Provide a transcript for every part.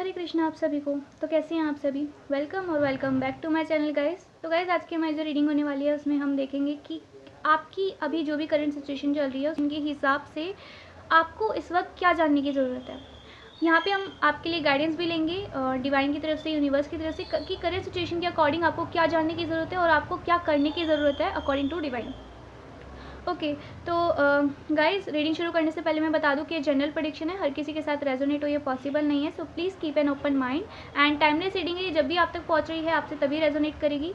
हरे कृष्णा आप सभी को। तो कैसे हैं आप सभी? वेलकम और welcome back to my channel guys. तो गाइस आज की हमारी जो रीडिंग होने वाली है उसमें हम देखेंगे कि आपकी अभी जो भी करंट सिचुएशन चल रही है उनके हिसाब से आपको इस वक्त क्या जानने की ज़रूरत है। यहाँ पे हम आपके लिए गाइडेंस भी लेंगे डिवाइन की तरफ से, यूनिवर्स की तरफ से कि करंट सिचुएशन के अकॉर्डिंग आपको क्या जानने की ज़रूरत है और आपको क्या करने की ज़रूरत है अकॉर्डिंग टू डिवाइन। ओके तो गाइस रीडिंग शुरू करने से पहले मैं बता दूं कि ये जनरल प्रेडिक्शन है, हर किसी के साथ रेजोनेट हो ये पॉसिबल नहीं है। So please keep an open mind and timeless reading है, ये जब भी आप तक पहुंच रही है आपसे तभी रेजोनेट करेगी।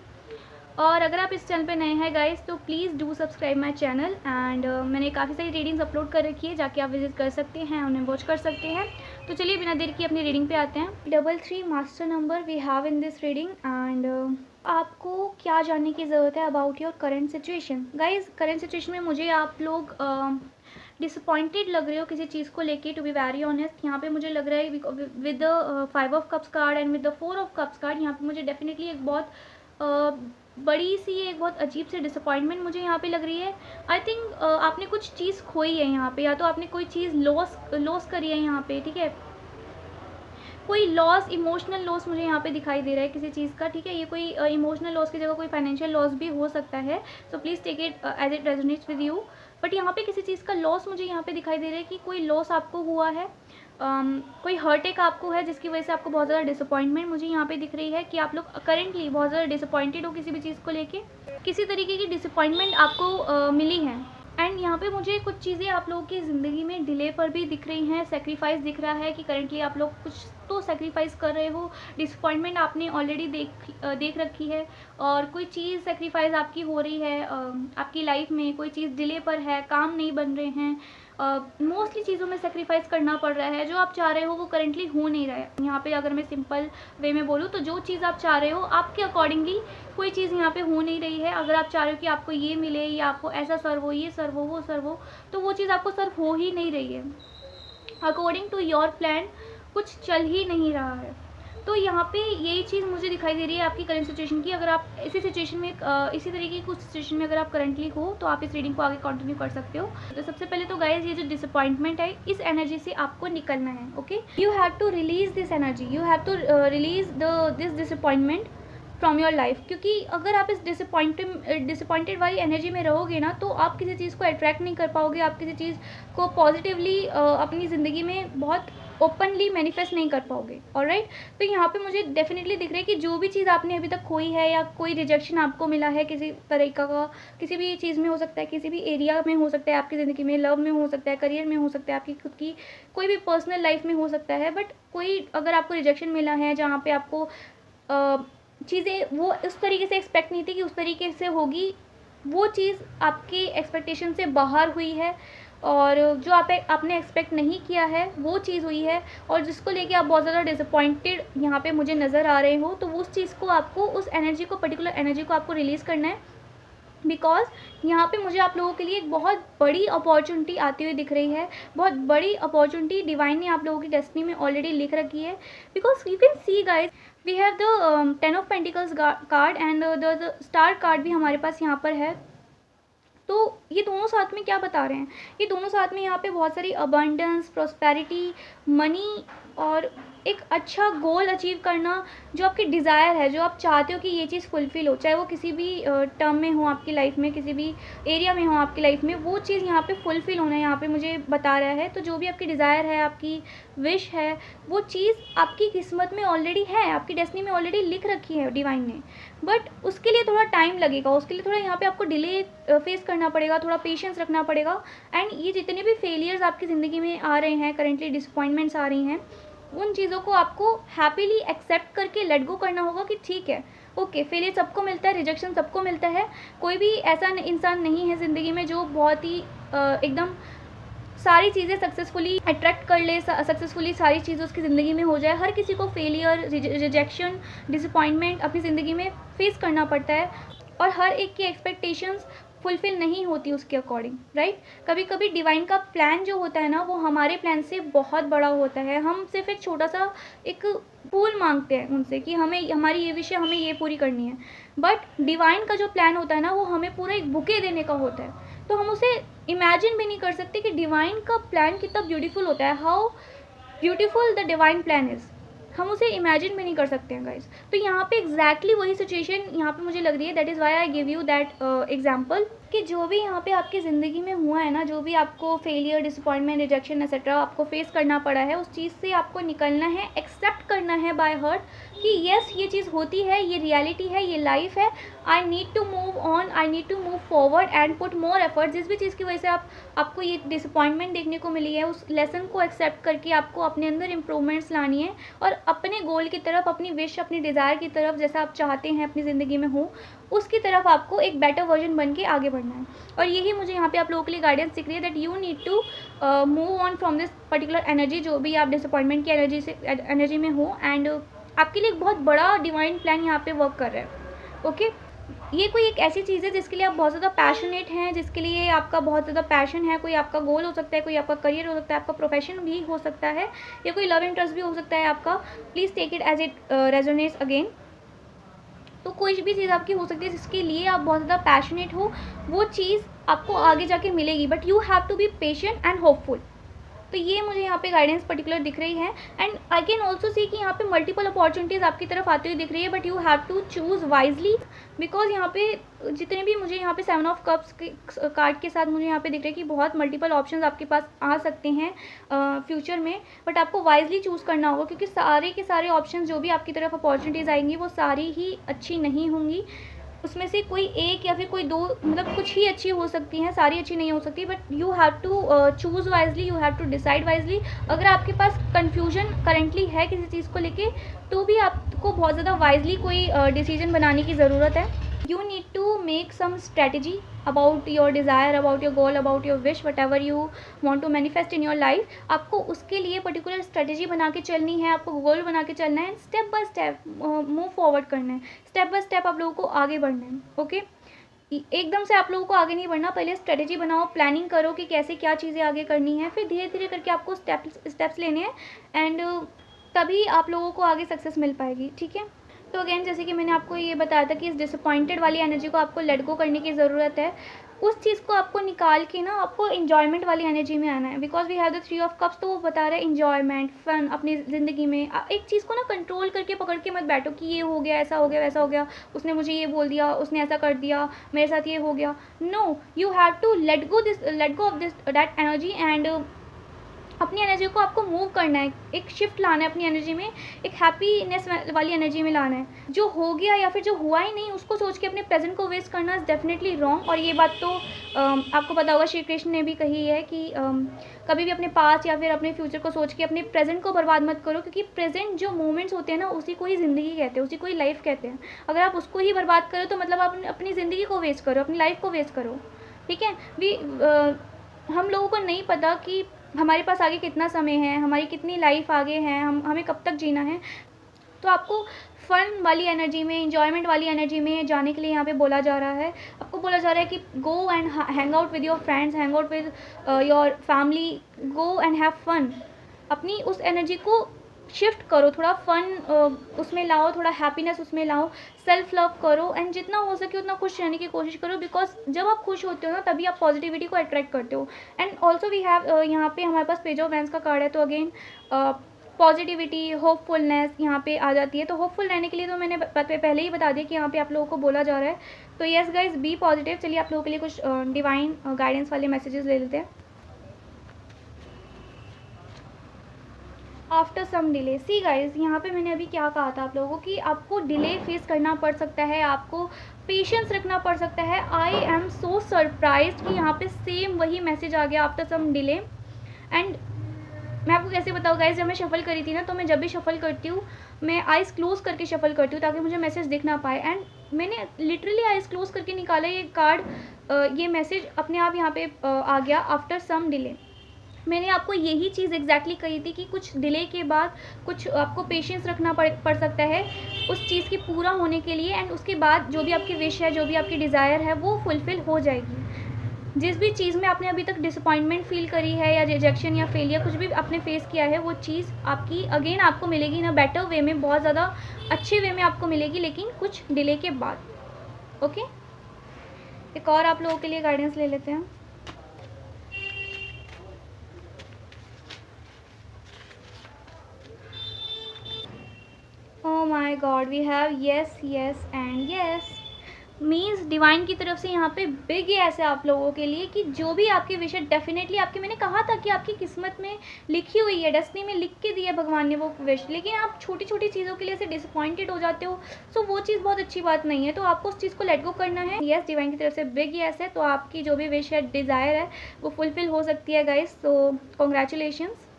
और अगर आप इस चैनल पे नए हैं गाइस तो please do subscribe my channel and मैंने काफ़ी सारी रीडिंग्स अपलोड कर रखी है, जाके आप विजिट कर सकते हैं, उन्हें वॉच कर सकते हैं। तो चलिए बिना देर की अपनी रीडिंग पे आते हैं। 33 master number we have in this reading and आपको क्या जानने की ज़रूरत है about your current situation. Guys current situation में मुझे आप लोग डिसअपॉइंटेड लग रहे हो किसी चीज़ को लेके, टू बी वेरी ऑनेस्ट। यहाँ पे मुझे लग रहा है with the 5 of cups card and with the 4 of cups card, यहाँ पे मुझे डेफिनेटली एक बहुत बड़ी सी एक बहुत अजीब सी डिसअपॉइंटमेंट मुझे यहाँ पे लग रही है। आई थिंक आपने कुछ चीज़ खोई है यहाँ पे, या तो आपने कोई चीज़ लॉस करी है यहाँ पे, ठीक है। कोई लॉस, इमोशनल लॉस मुझे यहाँ पे दिखाई दे रहा है किसी चीज़ का, ठीक है। ये कोई इमोशनल लॉस की जगह कोई फाइनेंशियल लॉस भी हो सकता है। So please take it as it resonates with you. But यहाँ पे किसी चीज़ का लॉस मुझे यहाँ पे दिखाई दे रहा है कि कोई लॉस आपको हुआ है, कोई हर्ट एक आपको है जिसकी वजह से आपको बहुत ज़्यादा डिसअपॉइंटमेंट मुझे यहाँ पे दिख रही है कि आप लोग करेंटली बहुत ज़्यादा डिसअपॉइंटेड हो किसी भी चीज़ को लेके, किसी तरीके की डिसअपॉइंटमेंट आपको मिली है। एंड यहाँ पे मुझे कुछ चीज़ें आप लोगों की ज़िंदगी में डिले पर भी दिख रही हैं, सेक्रीफाइस दिख रहा है कि करेंटली आप लोग कुछ तो सेक्रीफाइस कर रहे हो, डिसअपॉइंटमेंट आपने ऑलरेडी देख रखी है और कोई चीज़ सेक्रीफाइस आपकी हो रही है आपकी लाइफ में, कोई चीज़ डिले पर है, काम नहीं बन रहे हैं, मोस्टली चीज़ों में सेक्रीफाइस करना पड़ रहा है। जो आप चाह रहे हो वो करेंटली हो नहीं रहा है। यहाँ पे अगर मैं सिंपल वे में बोलूँ तो जो चीज़ आप चाह रहे हो आपके अकॉर्डिंगली कोई चीज़ यहाँ पे हो नहीं रही है। अगर आप चाह रहे हो कि आपको ये मिले या आपको ऐसा सर्व हो, ये सर्व हो, वो सर्व हो, तो वो चीज़ आपको सर्व हो ही नहीं रही है। अकॉर्डिंग टू योर प्लान कुछ चल ही नहीं रहा है। तो यहाँ पे यही चीज़ मुझे दिखाई दे रही है आपकी करंट सिचुएशन की। अगर आप इसी सिचुएशन में इसी तरीके की कुछ सिचुएशन में अगर आप करंटली हो तो आप इस रीडिंग को आगे कंटिन्यू कर सकते हो। तो सबसे पहले तो गाइज ये जो डिसअपॉइंटमेंट है इस एनर्जी से आपको निकलना है। Okay, you have to release this energy, you have to release this disappointment from your life. क्योंकि अगर आप इस डिसअपॉइंटेड वाली एनर्जी में रहोगे ना तो आप किसी चीज़ को अट्रैक्ट नहीं कर पाओगे, आप किसी चीज़ को पॉजिटिवली अपनी ज़िंदगी में बहुत ओपनली मैनिफेस्ट नहीं कर पाओगे। ऑलराइट, तो यहाँ पे मुझे डेफिनेटली दिख रहा है कि जो भी चीज़ आपने अभी तक खोई है या कोई रिजेक्शन आपको मिला है किसी तरीका का, किसी भी चीज़ में हो सकता है, किसी भी एरिया में हो सकता है आपकी ज़िंदगी में, लव में हो सकता है, करियर में हो सकता है, आपकी खुद की कोई भी पर्सनल लाइफ में हो सकता है। बट कोई अगर आपको रिजेक्शन मिला है जहाँ पे आपको चीज़ें वो उस तरीके से एक्सपेक्ट नहीं थी कि उस तरीके से होगी, वो चीज़ आपके एक्सपेक्टेशन से बाहर हुई है और जो आपने एक्सपेक्ट नहीं किया है वो चीज़ हुई है और जिसको लेके आप बहुत ज़्यादा डिसअपॉइंटेड यहाँ पे मुझे नज़र आ रहे हो। तो उस चीज़ को आपको, उस एनर्जी को, पर्टिकुलर एनर्जी को आपको रिलीज़ करना है। बिकॉज यहाँ पे मुझे आप लोगों के लिए एक बहुत बड़ी अपॉर्चुनिटी आती हुई दिख रही है, बहुत बड़ी अपॉर्चुनिटी डिवाइन ने आप लोगों की डेस्टिनी में ऑलरेडी लिख रखी है। Because you can see guys we have the 10 of pentacles card and the star card भी हमारे पास यहाँ पर है। तो ये दोनों साथ में क्या बता रहे हैं, ये दोनों साथ में यहाँ पे बहुत सारी अबंडेंस, प्रॉस्पेरिटी, मनी और एक अच्छा गोल अचीव करना, जो आपकी डिज़ायर है, जो आप चाहते हो कि ये चीज़ फुलफ़िल हो, चाहे वो किसी भी टर्म में हो आपकी लाइफ में, किसी भी एरिया में हो आपकी लाइफ में, वो चीज़ यहाँ पे फुलफ़िल होना यहाँ पे मुझे बता रहा है। तो जो भी आपकी डिज़ायर है, आपकी विश है, वो चीज़ आपकी किस्मत में ऑलरेडी है, आपकी डेस्टिनी में ऑलरेडी लिख रखी है डिवाइन ने। बट उसके लिए थोड़ा टाइम लगेगा, उसके लिए थोड़ा यहाँ पे आपको डिले फेस करना पड़ेगा, थोड़ा पेशेंस रखना पड़ेगा। एंड ये जितने भी फेलियर्स आपकी ज़िंदगी में आ रहे हैं, करेंटली डिसअपॉइंटमेंट्स आ रही हैं, उन चीज़ों को आपको हैप्पीली एक्सेप्ट करके लेट गो करना होगा कि ठीक है, ओके, फेलियर सबको मिलता है, रिजेक्शन सबको मिलता है। कोई भी ऐसा इंसान नहीं है ज़िंदगी में जो बहुत ही एकदम सारी चीज़ें सक्सेसफुली अट्रैक्ट कर ले, सक्सेसफुली सारी चीज़ें उसकी ज़िंदगी में हो जाए। हर किसी को फेलियर, रिजेक्शन, डिसअपॉइंटमेंट अपनी ज़िंदगी में फेस करना पड़ता है और हर एक की एक्सपेक्टेशंस फुलफ़िल नहीं होती उसके अकॉर्डिंग, राइट। कभी कभी डिवाइन का प्लान जो होता है ना वो हमारे प्लान से बहुत बड़ा होता है। हम सिर्फ एक छोटा सा एक फूल मांगते हैं उनसे कि हमें हमारी ये विषय, हमें ये पूरी करनी है। बट डिवाइन का जो प्लान होता है ना वो हमें पूरा एक बुके देने का होता है। तो हम उसे इमेजिन भी नहीं कर सकते कि डिवाइन का प्लान कितना ब्यूटीफुल होता है, how beautiful the divine plan is. हम उसे इमेजिन भी नहीं कर सकते हैं गाइस। तो यहाँ पे एग्जैक्टली वही सिचुएशन यहाँ पे मुझे लग रही है, that is why I give you that example, कि जो भी यहाँ पे आपकी ज़िंदगी में हुआ है ना, जो भी आपको फेलियर, डिसअपॉइंटमेंट, रिजेक्शन एक्सेट्रा आपको फेस करना पड़ा है, उस चीज़ से आपको निकलना है, एक्सेप्ट करना है बाय हार्ट कि येस ये चीज़ होती है, ये रियलिटी है, ये लाइफ है, I need to move on, I need to move forward and put more effort. जिस भी चीज़ की वजह से आपको ये डिसअपॉइंटमेंट देखने को मिली है, उस लेसन को एक्सेप्ट करके आपको अपने अंदर इंप्रूवमेंट्स लानी है और अपने गोल की तरफ, अपनी विश, अपनी डिज़ायर की तरफ, जैसा आप चाहते हैं अपनी ज़िंदगी में हो, उसकी तरफ आपको एक बेटर वर्जन बन के आगे बढ़ना है। और यही मुझे यहाँ पे आप लोगों के लिए गाइडेंस दिख रही है, that you need to move on from this particular energy, जो भी आप डिसअपॉइंटमेंट की एनर्जी में हो, एंड आपके लिए एक बहुत बड़ा डिवाइन प्लान यहाँ पे वर्क कर रहा है। ओके, ये कोई एक ऐसी चीज़ है जिसके लिए आप बहुत ज़्यादा पैशनेट हैं, जिसके लिए आपका बहुत ज़्यादा पैशन है। कोई आपका गोल हो सकता है, कोई आपका करियर हो सकता है, आपका प्रोफेशन भी हो सकता है, या कोई लव इंटरेस्ट भी हो सकता है आपका। Please take it as it resonates again. तो कोई भी चीज़ आपकी हो सकती है जिसके लिए आप बहुत ज़्यादा पैशनेट हो, वो चीज़ आपको आगे जाके मिलेगी, but you have to be patient and hopeful. तो ये मुझे यहाँ पे गाइडेंस पर्टिकुलर दिख रही है, and I can also see कि यहाँ पे मल्टीपल अपॉर्चुनिटीज़ आपकी तरफ आती हुई दिख रही है, but you have to choose wisely, because यहाँ पे जितने भी मुझे यहाँ पे 7 ऑफ कप्स के कार्ड के साथ मुझे यहाँ पे दिख रहा है कि बहुत मल्टीपल ऑप्शंस आपके पास आ सकते हैं फ्यूचर में, बट आपको वाइजली चूज़ करना होगा, क्योंकि सारे के सारे ऑप्शंस जो भी आपकी तरफ अपॉर्चुनिटीज़ आएंगी वो सारी ही अच्छी नहीं होंगी। उसमें से कोई एक या फिर कोई दो, मतलब कुछ ही अच्छी हो सकती हैं, सारी अच्छी नहीं हो सकती, but you have to choose wisely, you have to decide wisely. अगर आपके पास कन्फ्यूजन करेंटली है किसी चीज़ को लेके, तो भी आपको बहुत ज़्यादा वाइजली कोई डिसीजन बनाने की ज़रूरत है। You need to make some strategy about your desire, about your goal, about your wish, whatever you want to manifest in your life। आपको उसके लिए पर्टिकुलर स्ट्रेटेजी बना के चलनी है, आपको गोल बना के चलना है, step by step move forward करना है, स्टेप बाय स्टेप आप लोगों को आगे बढ़ना है। ओके, एकदम से आप लोगों को आगे नहीं बढ़ना, पहले स्ट्रेटेजी बनाओ, प्लानिंग करो कि कैसे क्या चीज़ें आगे करनी है, फिर धीरे धीरे करके आपको स्टेप्स लेने हैं, एंड तभी आप लोगों को आगे सक्सेस मिल पाएगी। ठीक है, तो अगेन जैसे कि मैंने आपको ये बताया था कि इस डिसअपॉइंटेड वाली एनर्जी को आपको लेट गो करने की ज़रूरत है। उस चीज़ को आपको निकाल के ना आपको इन्जॉयमेंट वाली एनर्जी में आना है, because we have the 3 of cups. तो वो बता रहे हैं इन्जॉयमेंट, फन अपनी ज़िंदगी में। एक चीज़ को ना कंट्रोल करके पकड़ के मत बैठो कि ये हो गया, ऐसा हो गया, वैसा हो गया, उसने मुझे ये बोल दिया, उसने ऐसा कर दिया, मेरे साथ ये हो गया। No, you have to let go of this that energy, and अपनी एनर्जी को आपको मूव करना है, एक शिफ्ट लाना है अपनी एनर्जी में, एक हैप्पीनेस वाली एनर्जी में लाना है। जो हो गया या फिर जो हुआ ही नहीं उसको सोच के अपने प्रेजेंट को वेस्ट करना इज़ डेफिनेटली रॉन्ग। और ये बात तो आपको पता होगा, श्री कृष्ण ने भी कही है कि कभी भी अपने पास्ट या फिर अपने फ्यूचर को सोच के अपने प्रेजेंट को बर्बाद मत करो, क्योंकि प्रेजेंट जो मोमेंट्स होते हैं ना, उसी को ही ज़िंदगी कहते हैं, उसी को ही लाइफ कहते हैं। अगर आप उसको ही बर्बाद करो तो मतलब आप अपनी ज़िंदगी को वेस्ट करो, अपनी लाइफ को वेस्ट करो। ठीक है, हम लोगों को नहीं पता कि हमारे पास आगे कितना समय है, हमारी कितनी लाइफ आगे है, हमें कब तक जीना है। तो आपको फ़न वाली एनर्जी में, इंजॉयमेंट वाली एनर्जी में जाने के लिए यहाँ पे बोला जा रहा है। आपको बोला जा रहा है कि go and hang out with your friends, hang out with your family, go and have fun. अपनी उस एनर्जी को शिफ्ट करो, थोड़ा फन उसमें लाओ, थोड़ा हैप्पीनेस उसमें लाओ, सेल्फ लव करो, एंड जितना हो सके उतना खुश रहने की कोशिश करो, बिकॉज जब आप खुश होते हो ना तभी आप पॉजिटिविटी को अट्रैक्ट करते हो। एंड ऑल्सो वी हैव यहाँ पे हमारे पास पेज ऑफ वैंस का कार्ड है, तो अगेन पॉजिटिविटी, होपफुलनेस यहाँ पे आ जाती है। तो होपफुल रहने के लिए तो मैंने पहले ही बता दिया कि यहाँ पे आप लोगों को बोला जा रहा है। तो येस गाइज, बी पॉजिटिव। चलिए आप लोगों के लिए कुछ डिवाइन गाइडेंस वाले मैसेजेस ले लेते हैं। After some delay, see guys, यहाँ पे मैंने अभी क्या कहा था आप लोगों को कि आपको डिले फेस करना पड़ सकता है, आपको पेशेंस रखना पड़ सकता है। आई एम सो सरप्राइज्ड कि यहाँ पे सेम वही मैसेज आ गया, आफ्टर सम डिले। एंड मैं आपको कैसे बताऊँ गाइज, जब मैं शफल करी थी ना, तो मैं जब भी शफल करती हूँ मैं आइज़ क्लोज करके शफल करती हूँ ताकि मुझे मैसेज दिख ना पाए। एंड मैंने लिटरली आइज़ क्लोज करके निकाला ये कार्ड, ये मैसेज अपने आप यहाँ पे आ गया, आफ्टर सम डिले। मैंने आपको यही चीज़ एग्जैक्टली कही थी कि कुछ डिले के बाद कुछ आपको पेशेंस रखना पड़ सकता है उस चीज़ के पूरा होने के लिए, एंड उसके बाद जो भी आपकी विश है, जो भी आपकी डिज़ायर है, वो फुलफ़िल हो जाएगी। जिस भी चीज़ में आपने अभी तक डिसअपॉइंटमेंट फील करी है, या रिजेक्शन या फेलियर कुछ भी आपने फेस किया है, वो चीज़ आपकी अगेन आपको मिलेगी इन अ बेटर वे में, बहुत ज़्यादा अच्छे वे में आपको मिलेगी, लेकिन कुछ डिले के बाद। ओके, एक और आप लोगों के लिए गाइडेंस ले लेते हैं। My god, we have yes yes and yes. Means divine की तरफ से यहाँ पे बिग येस है आप लोगों के लिए कि जो भी आपकी विश है डेफिनेटली आपकी, मैंने कहा था कि आपकी किस्मत में लिखी हुई है, डेस्टिनी में लिख के दी है भगवान ने वो विश, लेकिन आप छोटी छोटी चीज़ों के लिए ऐसे डिसअपॉइंटेड हो जाते हो। सो वो चीज़ बहुत अच्छी बात नहीं है, तो आपको उस चीज़ को लेट गो करना है। येस डिवाइन की तरफ से बिग येस है, तो आपकी जो भी विश है, डिज़ायर है, वो फुलफिल हो सकती है गाइस। तो कॉन्ग्रेचुलेशंस।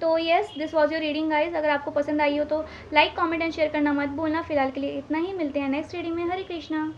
तो yes, this was your reading guys. अगर आपको पसंद आई हो तो लाइक कमेंट एंड शेयर करना मत भूलना। फिलहाल के लिए इतना ही, मिलते हैं नेक्स्ट रीडिंग में। हरे कृष्णा।